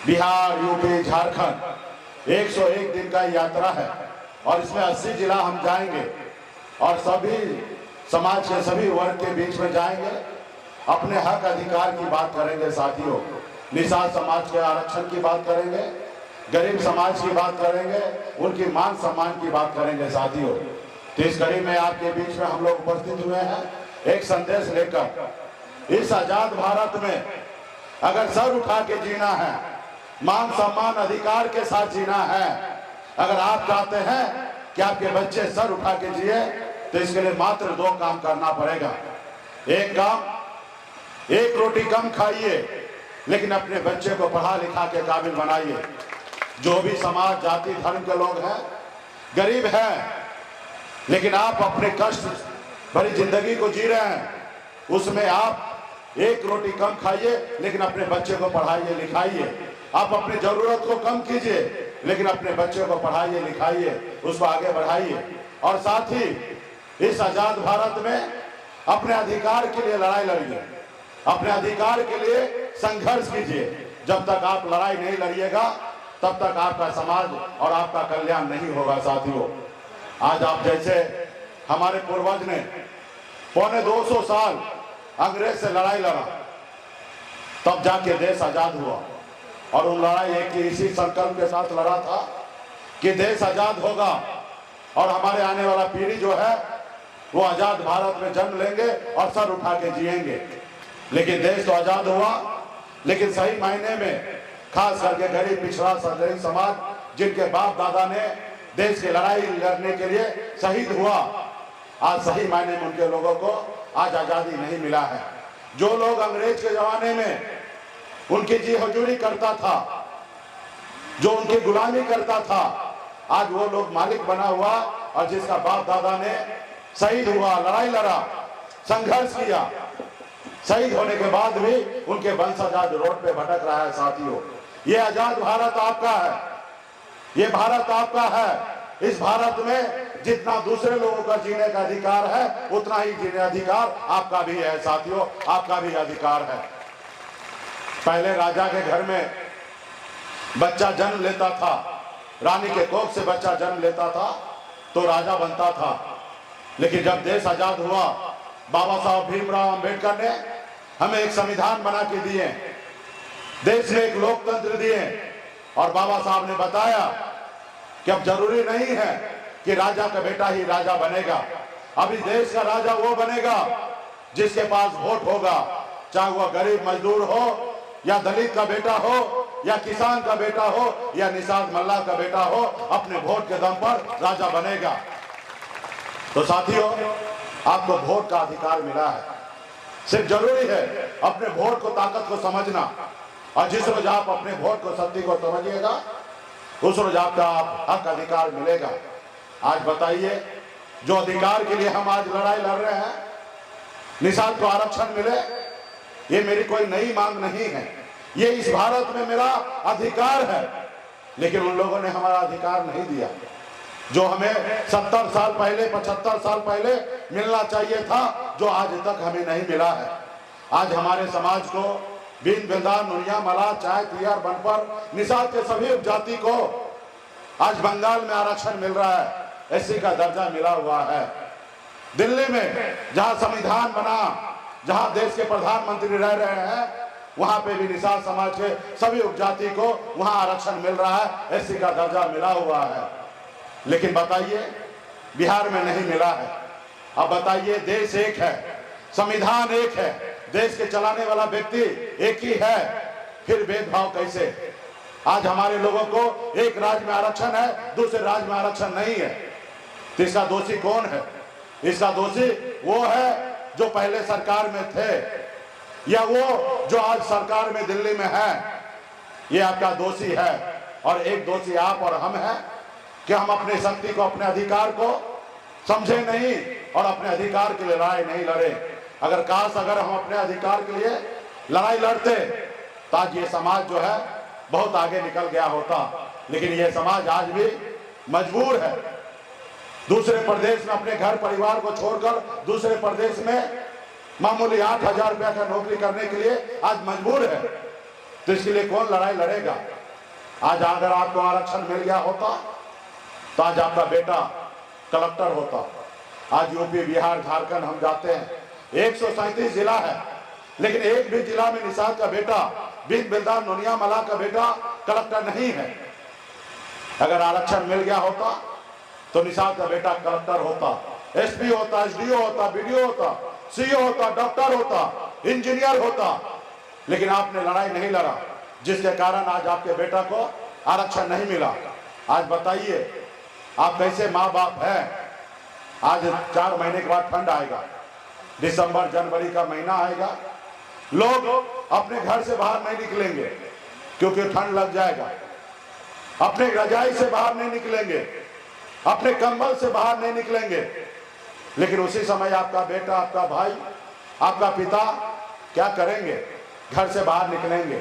Bihar, UP, Jharkhand 101 दिन का यात्रा है और इसमें 80 जिला हम जाएंगे और सभी समाज के सभी वर्ग के बीच में जाएंगे, अपने हक अधिकार की बात करेंगे साथियों। निषाद समाज के आरक्षण की बात करेंगे, गरीब समाज की बात करेंगे, उनकी मान सम्मान की बात करेंगे साथियों। तो इस कड़ी में आपके बीच में हम लोग उपस्थित हुए हैं एक संदेश लेकर। इस आजाद भारत में अगर सर उठा के जीना है, मान सम्मान अधिकार के साथ जीना है, अगर आप चाहते हैं कि आपके बच्चे सर उठा के जिए, तो इसके लिए मात्र 2 काम करना पड़ेगा। एक काम, 1 रोटी कम खाइए लेकिन अपने बच्चे को पढ़ा लिखा के काबिल बनाइए। जो भी समाज, जाति, धर्म के लोग हैं, गरीब हैं लेकिन आप अपने कष्ट भरी जिंदगी को जी रहे हैं, उसमें आप 1 रोटी कम खाइए लेकिन अपने बच्चे को पढ़ाइए लिखाइए। आप अपनी जरूरत को कम कीजिए लेकिन अपने बच्चे को पढ़ाइए लिखाइए, उसको आगे बढ़ाइए। और साथ ही इस आजाद भारत में अपने अधिकार के लिए लड़ाई लड़िए, अपने अधिकार के लिए संघर्ष कीजिए। जब तक आप लड़ाई नहीं लड़िएगा तब तक आपका समाज और आपका कल्याण नहीं होगा साथियों। आज आप जैसे हमारे पूर्वज ने पौने 200 साल अंग्रेज से लड़ाई लड़ा, तब जाके देश आजाद हुआ। और उन लड़ाई एक इसी संकल्प के साथ लड़ा था कि देश आजाद होगा और हमारे आने वाला पीढ़ी जो है वो आजाद भारत में जन्म लेंगे और सर उठा के जिएंगे। लेकिन देश तो आजाद हुआ, लेकिन सही मायने में खास करके गरीब, पिछड़ा, गरीब समाज, जिनके बाप दादा ने देश की लड़ाई लड़ने के लिए शहीद हुआ, आज सही मायने में उनके लोगों को आज आजादी नहीं मिला है। जो लोग अंग्रेज के जमाने में उनकी जी हजूरी करता था, जो उनकी गुलामी करता था, आज वो लोग मालिक बना हुआ और जिसका बाप दादा ने शहीद हुआ, लड़ाई लड़ा, संघर्ष किया, शहीद होने के बाद भी उनके वंशज आज रोड पे भटक रहा है साथियों। ये आजाद भारत आपका है, ये भारत आपका है। इस भारत में जितना दूसरे लोगों का जीने का अधिकार है उतना ही जीने अधिकार आपका भी है साथियों, आपका भी अधिकार है। पहले राजा के घर में बच्चा जन्म लेता था, रानी के कोख से बच्चा जन्म लेता था तो राजा बनता था। लेकिन जब देश आजाद हुआ, बाबा साहब भीमराव अंबेडकर ने हमें एक संविधान बना के दिए, देश में एक लोकतंत्र दिए और बाबा साहब ने बताया कि अब जरूरी नहीं है कि राजा का बेटा ही राजा बनेगा। अभी देश का राजा वो बनेगा जिसके पास वोट होगा, चाहे वह गरीब मजदूर हो या दलित का बेटा हो या किसान का बेटा हो या निषाद मल्ला का बेटा हो, अपने वोट के दम पर राजा बनेगा। तो साथियों, आपको वोट का अधिकार मिला है, सिर्फ जरूरी है अपने वोट को, ताकत को समझना। और जिस रोज आप अपने वोट को, शक्ति को समझिएगा, उस रोज आपका हक अधिकार मिलेगा। आज बताइए, जो अधिकार के लिए हम आज लड़ाई लड़ रहे हैं, निषाद को आरक्षण मिले, ये मेरी कोई नई मांग नहीं है, ये इस भारत में मेरा अधिकार है। लेकिन उन लोगों ने हमारा अधिकार नहीं दिया जो हमें 70 साल पहले, 75 साल पहले मिलना चाहिए था, जो आज तक हमें नहीं मिला है। आज हमारे समाज को बीन, बेलदार, नुनिया, मलाह, चाय, तियार, बनपर, निषाद के सभी उपजाति को आज बंगाल में आरक्षण मिल रहा है, एससी का दर्जा मिला हुआ है। दिल्ली में जहां संविधान बना, जहां देश के प्रधानमंत्री रह रहे हैं, वहां पे भी निषाद समाज के सभी उपजाति को वहां आरक्षण मिल रहा है, एससी का दर्जा मिला हुआ है। लेकिन बताइए, बिहार में नहीं मिला है। अब बताइए, देश एक है, संविधान एक है, देश के चलाने वाला व्यक्ति एक ही है, फिर भेदभाव कैसे? आज हमारे लोगों को एक राज्य में आरक्षण है, दूसरे राज्य में आरक्षण नहीं है, तो इसका दोषी कौन है? इसका दोषी वो है जो पहले सरकार में थे, या वो जो आज सरकार में दिल्ली में है, ये आपका दोषी है। और एक दोषी आप और हम हैं कि हम अपनी शक्ति को, अपने अधिकार को समझे नहीं और अपने अधिकार के लिए लड़ाई नहीं लड़े। अगर हम अपने अधिकार के लिए लड़ाई लड़ते तो आज ये समाज जो है बहुत आगे निकल गया होता। लेकिन ये समाज आज भी मजबूर है दूसरे प्रदेश में अपने घर परिवार को छोड़कर दूसरे प्रदेश में मामूली 8,000 रुपया का नौकरी करने के लिए आज मजबूर है। तो इसके लिए कौन लड़ाई लड़ेगा? आज अगर आपको आरक्षण मिल गया होता तो आज आपका बेटा कलेक्टर होता। आज यूपी, बिहार, झारखंड हम जाते हैं, 137 जिला है, लेकिन एक भी जिला में निषाद का बेटा, बिन बिलदार नोनिया मला का बेटा कलेक्टर नहीं है। अगर आरक्षण मिल गया होता तो निषाद का बेटा कलेक्टर होता, एसपी होता, एसडीओ होता, बीडीओ होता, सीओ होता, डॉक्टर होता, इंजीनियर होता। लेकिन आपने लड़ाई नहीं लड़ा, जिसके कारण आज आपके बेटा को आरक्षण नहीं मिला। आज बताइए आप कैसे माँ बाप हैं। आज 4 महीने के बाद ठंड आएगा, दिसंबर जनवरी का महीना आएगा, लोग अपने घर से बाहर नहीं निकलेंगे क्योंकि ठंड लग जाएगा, अपने रजाई से बाहर नहीं निकलेंगे, अपने कंबल से बाहर नहीं निकलेंगे। लेकिन उसी समय आपका बेटा, आपका भाई, आपका पिता क्या करेंगे? घर से बाहर निकलेंगे।